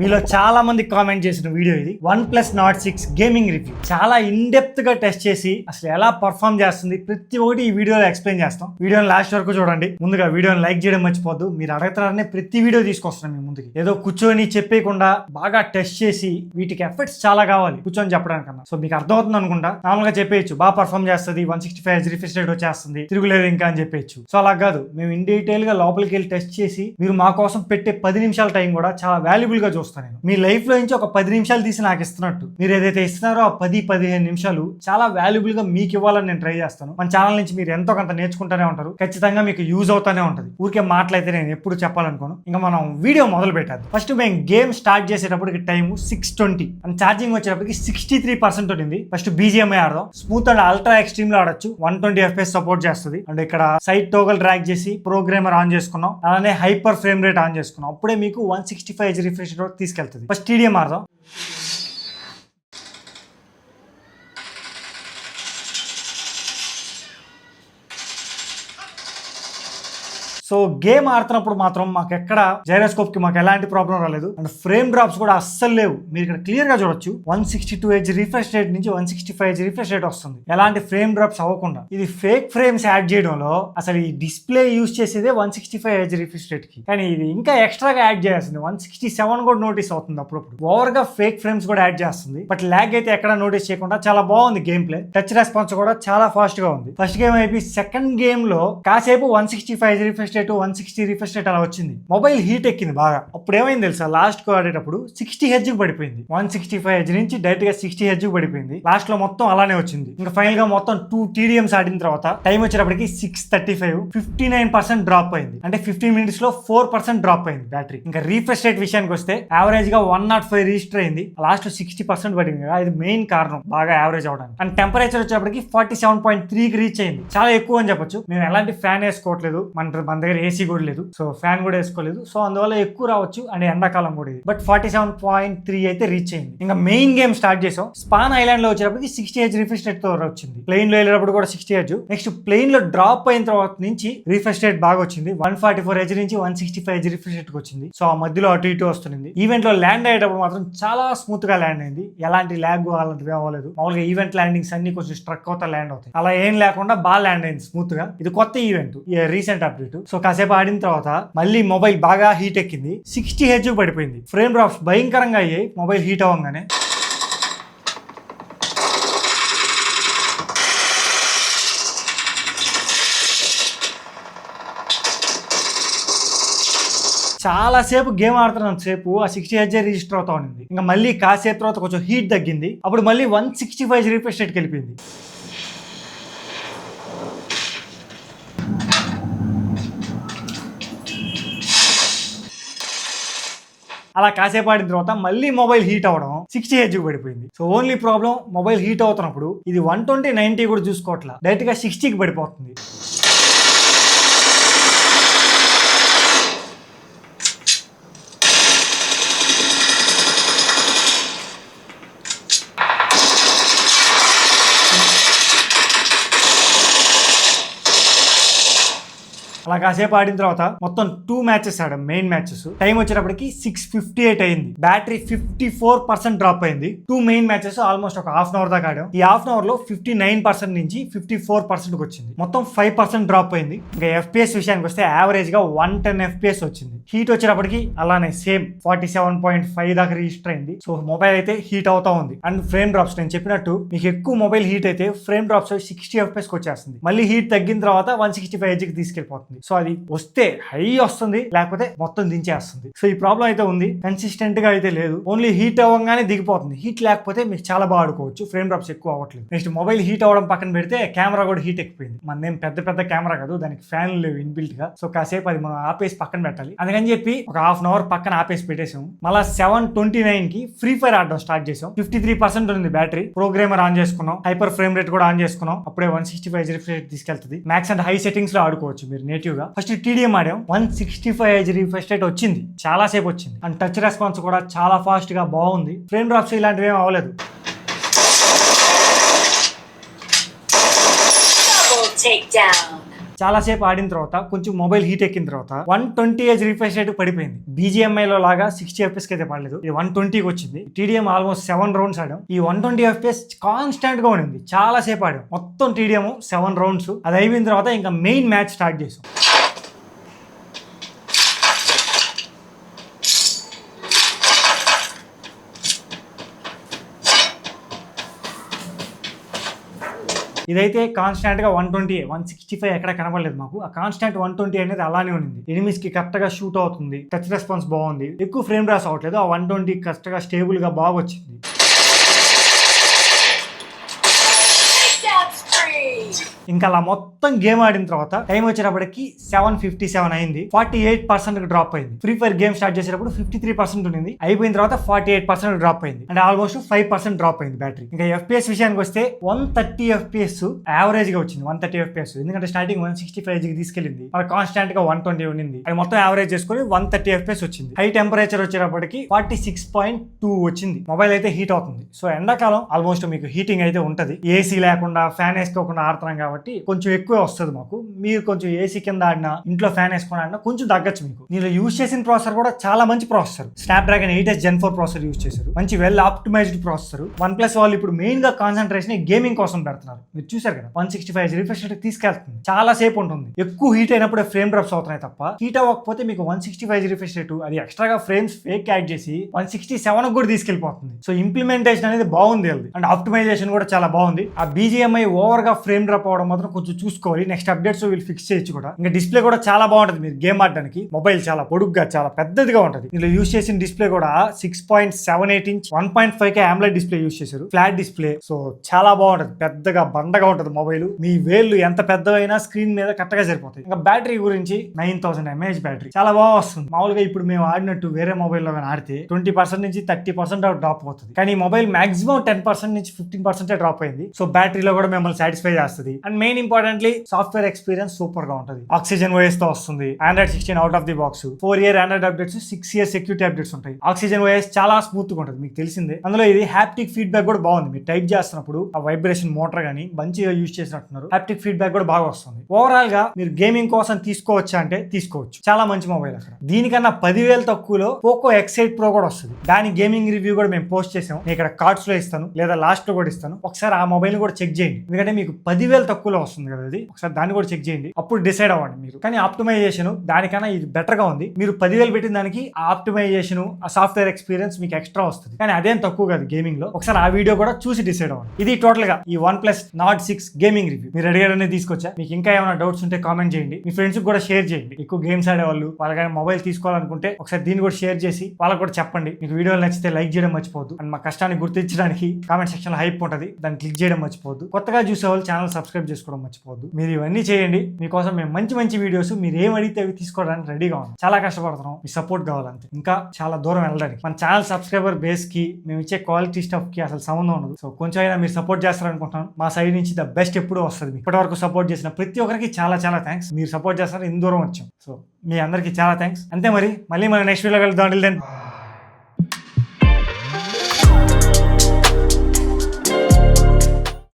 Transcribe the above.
మీలో చాలా మంది కామెంట్ చేసిన వీడియో ఇది OnePlus Nord 6 గేమింగ్ రివ్యూ. చాలా ఇన్ డెప్త్ గా టెస్ట్ చేసి అసలు ఎలా పర్ఫామ్ చేస్తుంది ప్రతి ఒక్కటి ఈ వీడియోలో ఎక్స్ప్లెయిన్ చేస్తాం. వీడియోని లాస్ట్ వరకు చూడండి. ముందుగా వీడియోని లైక్ చేయడం మర్చిపోద్దు. మీరు అడుగుతారనే ప్రతి వీడియో తీసుకొస్తున్నాం మీ ముందుకి. ఏదో కూర్చొని చెప్పేయకుండా బాగా టెస్ట్ చేసి వీటికి ఎఫర్ట్స్ చాలా కావాలి కూర్చొని చెప్పడానికన్నా. సో మీకు అర్థమవుతుంది అనుకుంటా. నార్మల్గా చెప్పేయచ్చు బాగా పర్ఫామ్ చేస్తుంది, 165 రిఫ్రెష్ రేట్ వచ్చేస్తుంది, తిరుగులేదు ఇంకా అని చెప్పేయచ్చు. సో అలా కాదు, మేము ఇన్ డీటెయిల్ గా లోపలికి వెళ్ళి టెస్ట్ చేసి మీరు మా కోసం పెట్టే 10 నిమిషాల టైం కూడా చాలా వాల్యుబుల్ గా చూస్తాను. నేను మీ లైఫ్ లో నుంచి ఒక 10 నిమిషాలు తీసి నాకు ఇస్తున్నట్టు మీరు ఏదైతే ఇస్తున్నారో ఆ 10-15 నిమిషాలు చాలా వాల్యుబుల్ గా మీకు ఇవ్వాలని నేను ట్రై చేస్తాను. మన ఛానల్ నుంచి మీరు ఎంతో కొంత నేర్చుకుంటూనే ఉంటారు, ఖచ్చితంగా మీకు యూజ్ అవుతానే ఉంటుంది. ఊరికే మాటలైతే నేను ఎప్పుడు చెప్పాలనుకోను. ఇంకా మనం వీడియో మొదలు పెట్టాలి. ఫస్ట్ మేము గేమ్ స్టార్ట్ చేసేటప్పటికి టైం 6:20 అండ్ ఛార్జింగ్ వచ్చేటప్పటికి 63% ఉంది. ఫస్ట్ BGMI ఆడదాం. స్మూత్ అండ్ అల్ట్రా ఎక్స్ట్రీమ్ లో ఆడొచ్చు. 120 FPS సపోర్ట్ చేస్తుంది. అండ్ ఇక్కడ సైడ్ టోగల్ డ్రాగ్ చేసి ప్రోగ్రామర్ ఆన్ చేసుకున్నాం, అలానే హైపర్ ఫ్రేమ్ రేట్ ఆన్ చేసుకున్నాం. అప్పుడే మీకు 165 రిఫ్రెష్ రేట్ తీసుకెళ్తుంది. ఫస్ట్ TDM ఆడదాం. సో గేమ్ ఆడుతున్నప్పుడు మాత్రం మాకు ఎక్కడ జైరోస్కోప్ కి మాకు ఎలాంటి ప్రాబ్లం రాలేదు. అండ్ ఫ్రేమ్ డ్రాప్స్ కూడా అస్సలు లేవు. మీరు ఇక్కడ క్లియర్ గా చూడొచ్చు 162 Hz రిఫ్రెష్ రేట్ నుంచి 165 Hz రిఫ్రెష్ రేట్ వస్తుంది, ఎలాంటి ఫ్రేమ్ డ్రాప్స్ అవ్వకుండా. ఇది ఫేక్ ఫ్రేమ్స్ యాడ్ చేయడంలో అసలు ఈ డిస్ప్లే యూజ్ చేసేదే 165 Hz రిఫ్రెష్ రేట్ కి, కానీ ఇది ఇంకా ఎక్స్ట్రాగా యాడ్ చేయాల్సింది 167 కూడా నోటీస్ అవుతుంది. అప్పుడప్పుడు ఓవర్ గా ఫేక్ ఫ్రేమ్స్ కూడా యాడ్ చేస్తుంది. బట్ ల్యాగ్ అయితే ఎక్కడ నోటీస్ చేయకుండా చాలా బాగుంది గేమ్ ప్లే. టచ్ రెస్పాన్స్ కూడా చాలా ఫాస్ట్ గా ఉంది. ఫస్ట్ గేమ్ అయిపోయి సెకండ్ గేమ్ లో కాసేపు 165 Hz refresh rate 160 refresh rate అలా వచ్చింది. మొబైల్ హీట్ ఎక్కింది బాగా. అప్పుడు ఏమైంది తెలుసా, లాస్ట్ కు ఆడేటప్పుడు 60 Hz పడిపోయింది. 165 Hz నుంచి డైరెక్ట్ గా 60 Hz పడిపోయింది. లాస్ట్ లో మొత్తం అలానే వచ్చింది. ఇంకా ఫైనల్ గా మొత్తం 2 TDMs ఆడిన తర్వాత టైం వచ్చేటప్పటికి 6:35 59% డ్రాప్ అయింది. అంటే 15 మినిట్స్ లో 4% డ్రాప్ అయింది బ్యాటరీ. ఇంకా రీఫ్రెష్ రేట్ విషయానికి వస్తే యావరేజ్ గా 105 రిజిస్టర్ అయింది. లాస్ట్ లో 60% పడింది కదా, ఇది మెయిన్ కారణం బాగా యావరేజ్ అవడానికి. అండ్ టెంపరేచర్ వచ్చేటప్పటికి 47.3 కి రీచ్ అయింది. చాలా ఎక్కువ అని చెప్పొచ్చు. మేము ఎలాంటి ఫ్యాన్ వేసుకోవట్లేదు, మన దగ్గర ఏసీ కూడా లేదు, సో ఫ్యాన్ కూడా వేసుకోలేదు. సో అందువల్ల ఎక్కువ రావచ్చు అండ్ ఎండాకాలం కూడా ఇది. బట్ 47.3 అయితే రీచ్ అయింది. ఇంకా మెయిన్ గేమ్ స్టార్ట్ చేసాం. స్పాన్ ఐలాండ్ లో వచ్చేటప్పటికి 60 Hz రిఫ్రెష్ రేట్ తో వచ్చింది. ప్లేన్ లో వెళ్ళేటప్పుడు కూడా 60 Hz. నెక్స్ట్ ప్లేన్ లో డ్రాప్ అయిన తర్వాత నుంచి రిఫ్రెష్ రేట్ బాగా వచ్చింది. 144 Hz నుంచి 165 Hz రిఫ్రెష్ రేట్ వచ్చింది. సో ఆ మధ్యలో అటు ఇటు వస్తుంది. ఈవెంట్ లో ల్యాండ్ అయ్యేటప్పుడు మాత్రం చాలా స్మూత్ గా ల్యాండ్ అయింది. ఎలాంటి ల్యాగ్ అలాంటివి అవ్వలేదు. మామూలుగా ఈవెంట్ ల్యాండింగ్స్ అన్ని కొంచెం స్ట్రక్ అవుతా ల్యాండ్ అవుతాయి, అలా ఏం లేకుండా బాగా ల్యాండ్ అయింది స్మూత్ గా. ఇది కొత్త ఈవెంట్, రీసెంట్ అప్డేట్. సో కాసేపు ఆడిన తర్వాత మళ్ళీ మొబైల్ బాగా హీట్ ఎక్కింది. 60 Hz పడిపోయింది. ఫ్రేమ్ డ్రాప్స్ భయంకరంగా అయ్యాయి మొబైల్ హీట్ అవ్వగానే. చాలా సేపు గేమ్ ఆడుతున్నంత సేపు ఆ 60 Hz రిజిస్టర్ అవుతా ఉంది. ఇంకా మళ్ళీ కాసేపు తర్వాత కొంచెం హీట్ తగ్గింది. అప్పుడు మళ్ళీ 165 రిఫ్రెష్ రేట్కి వెళ్ళిపోయింది. అలా కాసేపు ఆడిన తర్వాత మళ్ళీ మొబైల్ హీట్ అవ్వడం 60 Hz పడిపోయింది. So only problem mobile heat అవుతున్నప్పుడు ఇది 120/90 కూడా చూసుకోవట్లా, డైరెక్ట్ గా 60కి పడిపోతుంది. అలా కాసేపు ఆడిన తర్వాత మొత్తం 2 మ్యాచెస్ ఆడాం, మెయిన్ మ్యాచెస్. టైం వచ్చేటప్పటికి 6:58 అయింది. బ్యాటరీ 54% డ్రాప్ అయింది. 2 మెయిన్ మ్యాచెస్ ఆల్మోస్ట్ ఒక హాఫ్ అన్ అవర్ దాకా ఆడాం. ఈ హాఫ్ అన్ అవర్ లో 59% నుంచి 54% కి వచ్చింది. మొత్తం 5% డ్రాప్ అయింది. ఇంకా FPS విషయానికి వస్తే యావరేజ్ గా 110 FPS వచ్చింది. హీట్ వచ్చేటప్పటికి అలానే సేమ్ 47.5 దాకా రిజిస్టర్ అయింది. సో మొబైల్ అయితే హీట్ అవుతా ఉంది. అండ్ ఫ్రేమ్ డ్రాప్స్ నేను చెప్పినట్టు మీకు ఎక్కువ మొబైల్ హీట్ అయితే ఫ్రేమ్ డ్రాప్స్ 60 FPS కి వచ్చేస్తుంది. మళ్ళీ హీట్ తగ్గిన తర్వాత 165 Hz కి తీసుకెళ్ళిపోతుంది. సో అది వస్తే హై వస్తుంది, లేకపోతే మొత్తం దించేస్తుంది. సో ఈ ప్రాబ్లం అయితే ఉంది. కన్సిస్టెంట్ గా అయితే లేదు. ఓన్లీ హీట్ అవ్వగానే దిగిపోతుంది. హీట్ లేకపోతే మీకు చాలా బాగా ఆడుకోవచ్చు. ఫ్రేమ్ డ్రాప్స్ ఎక్కువ అవ్వట్లేదు. నెక్స్ట్ మొబైల్ హీట్ అవ్వడం పక్కన పెడితే కెమెరా కూడా హీట్ ఎక్కిపోయింది. మనదేం పెద్ద కెమెరా కాదు, దానికి ఫ్యాన్లు లేవు ఇన్బిల్ట్ గా. సో కాసేపు అది మనం ఆపేసి పక్కన పెట్టాలి. అందుకని చెప్పి ఒక హాఫ్ అన్ అవర్ పక్కన ఆపేసి పెట్టేసాం. మళ్ళీ 7:29 కి ఫ్రీ ఫైర్ ఆడడం స్టార్ట్ చేసాం. 53% ఉంది బ్యాటరీ. ప్రోగ్రామర్ ఆన్ చేసుకున్నాం, హైపర్ ఫ్రేమ్ రేట్ కూడా ఆన్ చేసుకున్నాం. అప్పుడే 165 Hz రిఫ్రెష్ రేట్ తీసుకెళ్తుంది. మ్యాక్స్ అండ్ హై సెట్టింగ్స్ లో ఆడుకోవచ్చు మీరు నేటివ్ గా. First TDM ఆడాం. 165 Hz refresh rate వచ్చింది, చాలా సేపు వచ్చింది. అండ్ టచ్ రెస్పాన్స్ కూడా చాలా ఫాస్ట్ గా బాగుంది. ఫ్రేమ్ డ్రాప్స్ ఇలాంటివి ఏం అవ్వలేదు. చాలా సేపు ఆడిన తర్వాత కొంచెం మొబైల్ హీట్ ఎక్కిన తర్వాత 120 రిఫ్రెష్ రేట్ పడిపోయింది. BGMI లో లాగా 60 FPS కి అయితే పడలేదు, ఇది 120కి వచ్చింది. TDM ఆల్మోస్ట్ 7 రౌండ్స్ ఆడాం. ఈ 120 FPS కాన్స్టెంట్ గా ఉండింది, చాలా సేపు ఆడాం. మొత్తం TDM 7 రౌండ్స్. అది అయిపోయిన తర్వాత ఇంకా మెయిన్ మ్యాచ్ స్టార్ట్ చేసాం. ఇదైతే కాన్స్టాంట్ గా 120, 165 ఎక్కడ కనబడలేదు మాకు. ఆ కాన్స్టాంట్ 120 అనేది అలానే ఉంది. ఎనిమిస్ కి కరెక్ట్ గా షూట్ అవుతుంది, టచ్ రెస్పాన్స్ బాగుంది, ఎక్కువ ఫ్రేమ్ డ్రాప్స్ అవట్లేదు. ఆ 120 కరెక్ట్ గా స్టేబుల్ గా బాగా వచ్చింది. ఇంకా అలా మొత్తం గేమ్ ఆడిన తర్వాత టైం వచ్చేటప్పటికి 7:57 అయింది. 48% డ్రాప్ అయింది. ఫ్రీ ఫైర్ గేమ్ స్టార్ట్ చేసేటప్పుడు 53% ఉంది, అయిపోయిన తర్వాత 48% డ్రాప్ అయింది. అంటే ఆల్మోస్ట్ 5% డ్రాప్ అయింది బ్యాటరీ. ఇంకా FPS విషయానికి వస్తే 130 FPS యావరేజ్ గా వచ్చింది. 130 FPS ఎందుకంటే స్టార్టింగ్ 165 కి తీసుకెళ్ళింది, మరి కాన్స్టాంట్ గా 120 ఉండింది. అది మొత్తం యావరేజ్ చేసుకుని 130 FPS వచ్చింది. హై టెంపరేచర్ వచ్చేటప్పటికి 46.2 వచ్చింది. మొబైల్ అయితే హీట్ అవుతుంది. సో ఎండాకాలం ఆల్మోస్ట్ మీకు హీటింగ్ అయితే ఉంటది. ఏసీ లేకుండా ఫ్యాన్ వేసుకోకుండా ఆడుతున్నాం కాబట్టి కొంచెం ఎక్కువ వస్తుంది మాకు. మీరు కొంచెం ఏసీ కింద ఆడినా, ఇంట్లో ఫ్యాన్ వేసుకుని ఆడినా కొంచెం తగ్గచ్చు మీకు. మీరు యూజ్ చేసిన ప్రాసెసర్ కూడా చాలా మంచి processor, Snapdragon 8s Gen 4 processor use చేశారు. మంచి వెల్ ఆప్టిమైజ్డ్ ప్రాసెసర్. OnePlus వాళ్ళు ఇప్పుడు మెయిన్ గా కాన్సన్ట్రేషన్ గేమింగ్ కోసం పెడుతున్నారు. మీరు చూసారు కదా, 165 రిఫ్రెష్ రేట్ తీసుకెళ్తుంది, చాలా సేపు ఉంటుంది. ఎక్కువ హీట్ అయినప్పుడు ఫ్రేమ్ డ్రాప్స్ అవుతున్నాయి తప్ప, హీట్ అవ్వకపోతే మీకు 165 రిఫ్రెష్ రేట్ అది ఎక్స్ట్రాగా ఫ్రేమ్స్ ఫేక్ యాడ్ చేసి 167 కూడా తీసుకెళ్లిపోతుంది. సో ఇంప్లిమెంటేషన్ అనేది బాగుంది అండ్ ఆప్టిమైజేషన్ కూడా చాలా బాగుంది. ఆ BGMI ఓవర్ గా ఫ్రేమ్ డ్రాప్ అవడం మాత్రం కొంచెం చూసుకోవాలి. నెక్స్ట్ అప్డేట్స్ వీళ్ళు ఫిక్స్ చేయొచ్చు కూడా. ఇంకా డిస్ప్లే కూడా చాలా బాగుంటుంది. మీరు గేమ్ ఆడడానికి మొబైల్ చాలా పొడుగ్గా చాలా పెద్దదిగా ఉంటుంది. ఇందులో యూజ్ చేసిన డిస్ప్లే కూడా 6.78 inch 1.5K AMOLED display use చేశారు. Flat display. సో చాలా బాగుంటుంది, పెద్దగా బండగా ఉంటుంది మొబైల్. మీ వేళ్ళు ఎంత పెద్దవైనా స్క్రీన్ మీద కరెక్ట్గా సరిపోతాయి. ఇంకా బ్యాటరీ గురించి 9000 mAh బ్యాటరీ చాలా బాగా వస్తుంది. మామూలుగా ఇప్పుడు మేము ఆడినట్టు వేరే మొబైల్ లో ఆడితే 20% నుంచి 30% డ్రాప్ అవుతుంది. కానీ ఈ మొబైల్ మాక్సిమం 10% నుంచి 15% డ్రాప్ అయింది. సో బ్యాటరీలో కూడా మిమ్మల్ని సాటిస్ఫై చేస్తుంది. And main importantly software experience super గా ఉంటుంది. ఆక్సిజన్ OS తో వస్తుంది. Android 16 out of the box. 4 year Android updates, 6 year security updates ఉంటాయి. ఆక్సిజన్ OS చాలా స్మూత్ గా ఉంటుంది, మీకు తెలిసిందే. అందులో ఇది హ్యాప్టిక్ ఫీడ్బ్యాక్ కూడా బాగుంది. మీరు టైప్ చేస్తున్నప్పుడు ఆ వైబ్రేషన్ మోటార్ గానీ మంచిగా యూజ్ చేసినట్టున్నారు. హ్యాప్టిక్ ఫీడ్బ్యాక్ కూడా బాగా వస్తుంది. ఓవరాల్ గా మీరు గేమింగ్ కోసం తీసుకోవచ్చా అంటే తీసుకోవచ్చు, చాలా మంచి మొబైల్. అక్కడ దీనికన్నా 10,000 తక్కువలో Poco X8 Pro కూడా వస్తుంది. దాని గేమింగ్ రివ్యూ కూడా మేము పోస్ట్ చేసాం. నేను ఇక్కడ కార్డ్స్ లో ఇస్తాను లేదా లాస్ట్ లో కూడా ఇస్తాను. ఒకసారి ఆ మొబైల్ కూడా చెక్ చేయండి, ఎందుకంటే మీకు 10,000 తక్కువలో వస్తుంది కదా అది. ఒకసారి దాన్ని కూడా చెక్ చేయండి, అప్పుడు డిసైడ్ అవ్వండి మీరు. కానీ ఆప్టిమైజేషన్ దానికన్నా ఇది బెటర్ గా ఉంది. మీరు 10,000 పెట్టిన దానికి ఆ ఆప్టిమైజేషన్, ఆ సాఫ్ట్వేర్ ఎక్స్పీరియన్స్ మీకు ఎక్స్ట్రా వస్తుంది. కానీ అదేం తక్కువ కాదు గేమింగ్ లో. ఒకసారి ఆ వీడియో కూడా చూసి డిసైడ్ అవ్వండి. ఇది టోటల్ గా ఈ OnePlus Nord 6 గేమింగ్ రివ్యూ. మీరు అడిగారనే తీసుకొచ్చా. మీకు ఇంకా ఏమైనా డౌట్స్ ఉంటే కామెంట్ చేయండి, మీ ఫ్రెండ్స్ కూడా షేర్ చేయండి. ఎక్కువ గేమ్స్ ఆడేవాళ్ళు, వాళ్ళకి మొబైల్ తీసుకోవాలనుకుంటే ఒకసారి దీన్ని కూడా షేర్ చేసి వాళ్ళకి కూడా చెప్పండి. మీకు వీడియోలు నచ్చితే లైక్ చేయడం మర్చిపోవద్దు. అండ్ మా కష్టాన్ని గుర్తించడానికి కామెంట్ సెక్షన్ లో హైప్ ఉంటుంది, దాన్ని క్లిక్ చేయడం మర్చిపోవద్దు. కొత్తగా చూసే వాళ్ళు ఛానల్ సబ్స్క్రైబ్ చేసుకోవడం మర్చిపోవద్దు. మీరు ఇవన్నీ చేయండి. మీకోసం మేము మంచి మంచి వీడియోస్ మీరు ఏం అడిగితే అవి తీసుకోవడానికి రెడీగా ఉన్నాం. చాలా కష్టపడుతున్నాం, మీ సపోర్ట్ కావాలంటే. ఇంకా చాలా దూరం వెళ్ళడానికి మన ఛానల్ సబ్స్క్రైబర్ బేస్ కి మేము ఇచ్చే క్వాలిటీ స్టఫ్ కి అసలు సంబంధం ఉండదు. సో కొంచెం అయినా మీరు సపోర్ట్ చేస్తారనుకుంటున్నాను. మా సైడ్ నుంచి ద బెస్ట్ ఎప్పుడూ వస్తుంది. ఇప్పటి వరకు సపోర్ట్ చేసిన ప్రతి ఒక్కరికి చాలా చాలా థ్యాంక్స్. మీరు సపోర్ట్ చేస్తారు, ఇంత దూరం వచ్చాం. సో మీ అందరికీ చాలా థ్యాంక్స్. అంతే, మళ్ళీ మన నెక్స్ట్ వీడియో కలుద్దాం.